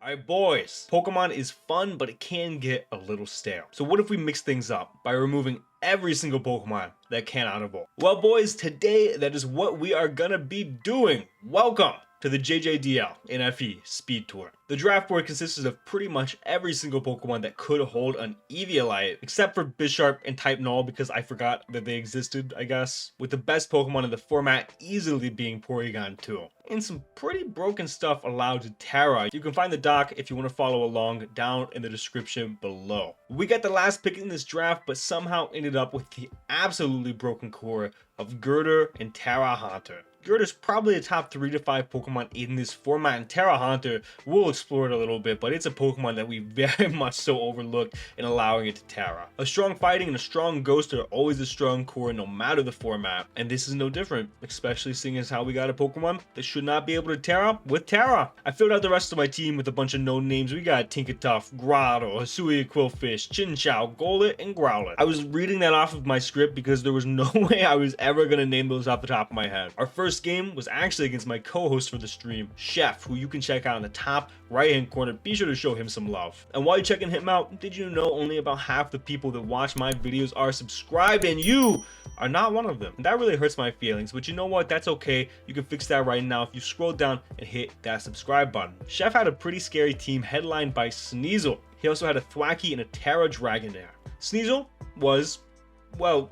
Alright boys, Pokemon is fun, but it can get a little stale. So what if we mix things up by removing every single Pokemon that cannot evolve? Well boys, today that is what we are gonna be doing. Welcome to the JJDL NFE Speed Tour. The draft board consisted of pretty much every single Pokemon that could hold an Eviolite, except for Bisharp and Type Null because I forgot that they existed, I guess, with the best Pokemon in the format easily being Porygon 2. And some pretty broken stuff allowed to Tera. You can find the doc if you want to follow along down in the description below. We got the last pick in this draft, but somehow ended up with the absolutely broken core of Girder and Tera Haunter. Girder's probably a top 3 to 5 Pokemon in this format, and Tera Haunter, we'll explore it a little bit, but it's a Pokemon that we very much so overlooked in allowing it to Tera. A strong fighting and a strong ghost are always a strong core no matter the format, and this is no different, especially seeing as how we got a Pokemon that should not be able to Tera with Tera. I filled out the rest of my team with a bunch of known names. We got Tinkertuff, Grotto, Hisui Quillfish, Chinchou, Golett, and Growlithe. I was reading that off of my script because there was no way I was ever going to name those off the top of my head. Our first game was actually against my co-host for the stream, Chef, who you can check out in the top right hand corner. Be sure to show him some love. And while you're checking him out, did you know only about half the people that watch my videos are subscribed, and you are not one of them? And that really hurts my feelings, but you know what, that's okay. You can fix that right now if you scroll down and hit that subscribe button. Chef had a pretty scary team headlined by Sneasel. He also had a Thwackey and a Tera Dragonair. Sneasel was, well,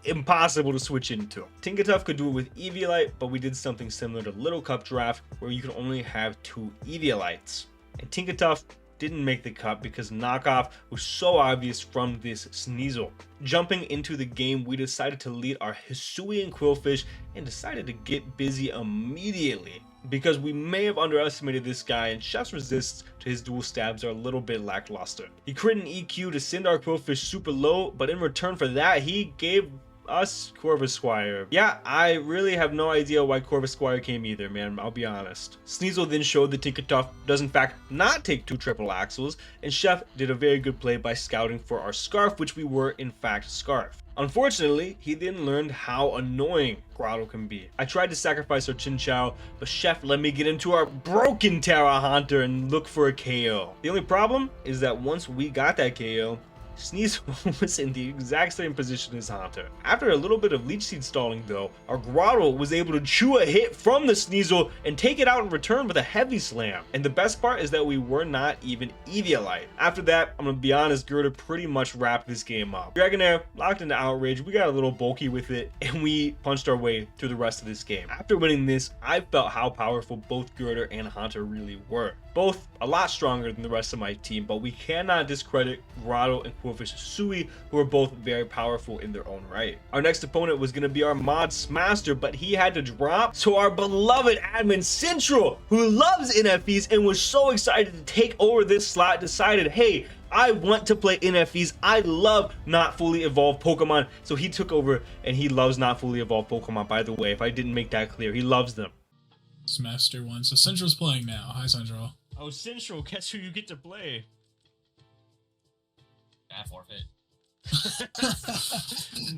impossible to switch into. Tinkertuff could do it with Eviolite, but we did something similar to Little Cup Draft where you could only have 2 Eviolites. And Tinkertuff didn't make the cut because knockoff was so obvious from this Sneasel. Jumping into the game, we decided to lead our Hisui and Quillfish and decided to get busy immediately because we may have underestimated this guy, and Chef's resists to his dual stabs are a little bit lackluster. He crit an EQ to send our Quillfish super low, but in return for that, he gave us Corvisquire. Yeah, I really have no idea why Corvisquire came either, man, I'll be honest. Sneasel then showed that Tinkertuff does in fact not take 2 triple axles, and Chef did a very good play by scouting for our Scarf, which we were in fact Scarf. Unfortunately, he then learned how annoying Grotto can be. I tried to sacrifice our Chinchou, but Chef let me get into our broken Tera Haunter and look for a KO. The only problem is that once we got that KO, Sneasel was in the exact same position as Haunter. After a little bit of Leech Seed stalling though, our Grotto was able to chew a hit from the Sneasel and take it out in return with a heavy slam. And the best part is that we were not even Eviolite. After that, I'm gonna be honest, Girder pretty much wrapped this game up. Dragonair locked into Outrage, we got a little bulky with it, and we punched our way through the rest of this game. After winning this, I felt how powerful both Girder and Haunter really were. Both a lot stronger than the rest of my team, but we cannot discredit Grotto and Quillfish Hisui, who are both very powerful in their own right. Our next opponent was going to be our mod Smaster, but he had to drop, so our beloved admin Central, who loves NFEs and was so excited to take over this slot, decided, hey, I want to play NFEs. I love not fully evolved Pokemon. So he took over, and he loves not fully evolved Pokemon, by the way, if I didn't make that clear. He loves them. Smaster one. So Central's playing now. Hi, Central. Oh, Central, guess who you get to play? I forfeit.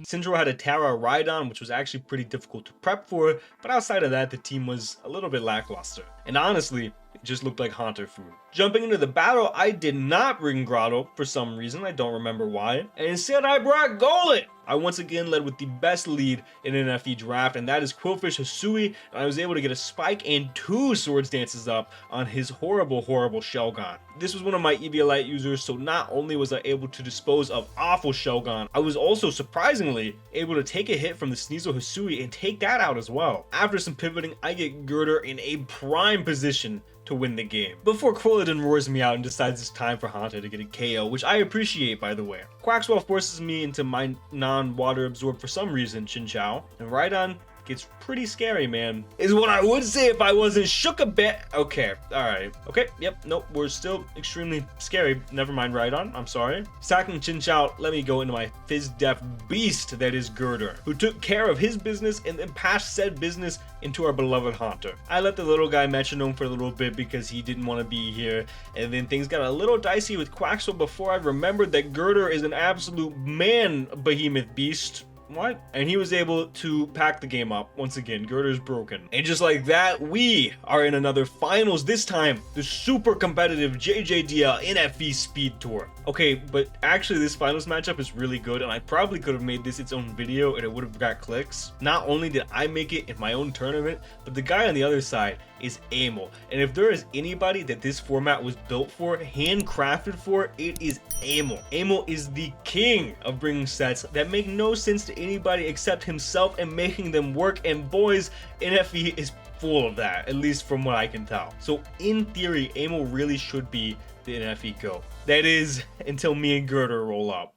Central had a Tera Rhydon, which was actually pretty difficult to prep for, but outside of that, the team was a little bit lackluster. And honestly, it just looked like Haunter food. Jumping into the battle, I did not bring Grotto for some reason, I don't remember why, and instead I brought Golett! I once again led with the best lead in an NFE draft, and that is Quillfish Hisui, and I was able to get a spike and 2 Swords Dances up on his horrible Shelgon. This was one of my Eviolite users, so not only was I able to dispose of awful Shelgon, I was also surprisingly able to take a hit from the Sneasel Hisui and take that out as well. After some pivoting, I get Girder in a prime position to win the game, before Quilladin roars me out and decides it's time for Haunter to get a KO, which I appreciate, by the way. Quaxwell forces me into my non-water absorb for some reason, Chinchou, and Rhydon gets pretty scary, man, is what I would say if I wasn't shook a bit. Okay, alright. Okay, yep, nope, we're still extremely scary. Never mind, Rhydon, I'm sorry. Sacking Chinchou, let me go into my Fizz-Def beast that is Girder, who took care of his business and then passed said business into our beloved Haunter. I let the little guy metronome for a little bit because he didn't want to be here, and then things got a little dicey with Quaxwell before I remembered that Girder is an absolute man behemoth beast. what? And he was able to pack the game up. Once again, Girder's broken. And just like that, we are in another finals. This time, the super competitive JJDL NFE Speed Tour. Okay, but actually this finals matchup is really good, and I probably could have made this its own video and it would have got clicks. Not only did I make it in my own tournament, but the guy on the other side is Amel. And if there is anybody that this format was built for, handcrafted for, it is Amel. Amel is the king of bringing sets that make no sense to anybody except himself and making them work. And boys, NFE is full of that, at least from what I can tell. So in theory, Amel really should be the NFE GOAT. That is, until me and Girder roll up.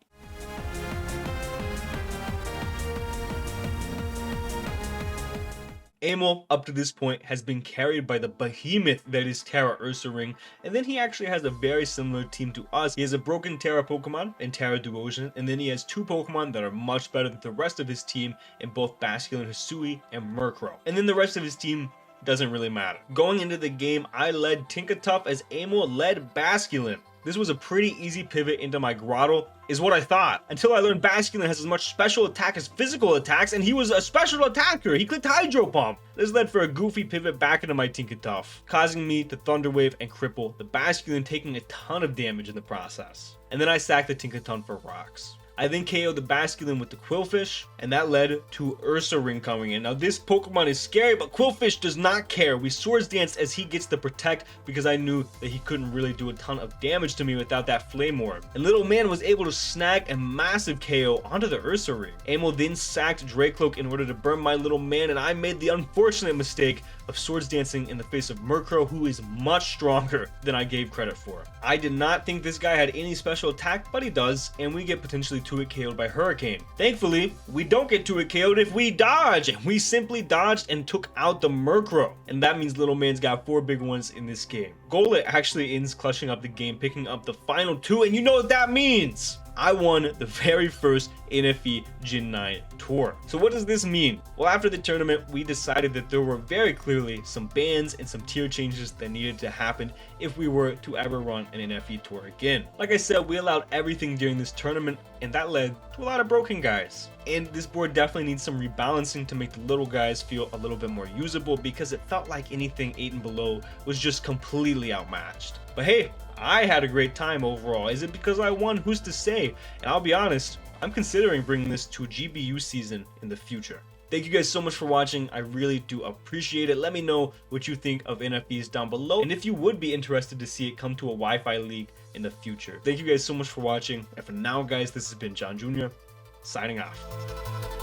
Amel, up to this point, has been carried by the behemoth that is Terra Ursa Ring, and then he actually has a very similar team to us. He has a broken Terra Pokemon in Terra Duosion, and then he has two Pokemon that are much better than the rest of his team in both Basculin Hisui and Murkrow. And then the rest of his team doesn't really matter. Going into the game, I led Tinkertuff as Amel led Basculin. This was a pretty easy pivot into my Grottle, is what I thought, until I learned Basculin has as much special attack as physical attacks, and he was a special attacker. He clicked Hydro Pump. This led for a goofy pivot back into my Tinkertuff, causing me to Thunder Wave and cripple the Basculin, taking a ton of damage in the process. And then I sacked the Tinkerton for rocks. I then KO'd the Basculin with the Quillfish, and that led to Ursa Ring coming in. Now this Pokemon is scary, but Quillfish does not care. We Swords Dance as he gets the Protect because I knew that he couldn't really do a ton of damage to me without that Flame Orb. And Little Man was able to snag a massive KO onto the Ursa Ring. Amel then sacked Dracloak in order to burn my Little Man, and I made the unfortunate mistake of Swords Dancing in the face of Murkrow, who is much stronger than I gave credit for. I did not think this guy had any special attack, but he does, and we get potentially 2-hit KO'd by Hurricane. Thankfully, we don't get 2-hit KO'd if we dodge, and we simply dodged and took out the Murkrow. And that means Little Man's got 4 big ones in this game. Golett actually ends clutching up the game, picking up the final 2, and you know what that means! I won the very first NFE Gen 9 tour. So what does this mean? Well, after the tournament, we decided that there were very clearly some bans and some tier changes that needed to happen if we were to ever run an NFE tour again. Like I said, we allowed everything during this tournament, and that led to a lot of broken guys. And this board definitely needs some rebalancing to make the little guys feel a little bit more usable, because it felt like anything 8 and below was just completely outmatched. But hey, I had a great time overall. Is it because I won? Who's to say? And I'll be honest, I'm considering bringing this to a GBU season in the future. Thank you guys so much for watching. I really do appreciate it. Let me know what you think of NFEs down below, and if you would be interested to see it come to a Wi-Fi league in the future. Thank you guys so much for watching, and for now guys, this has been John Jr. signing off.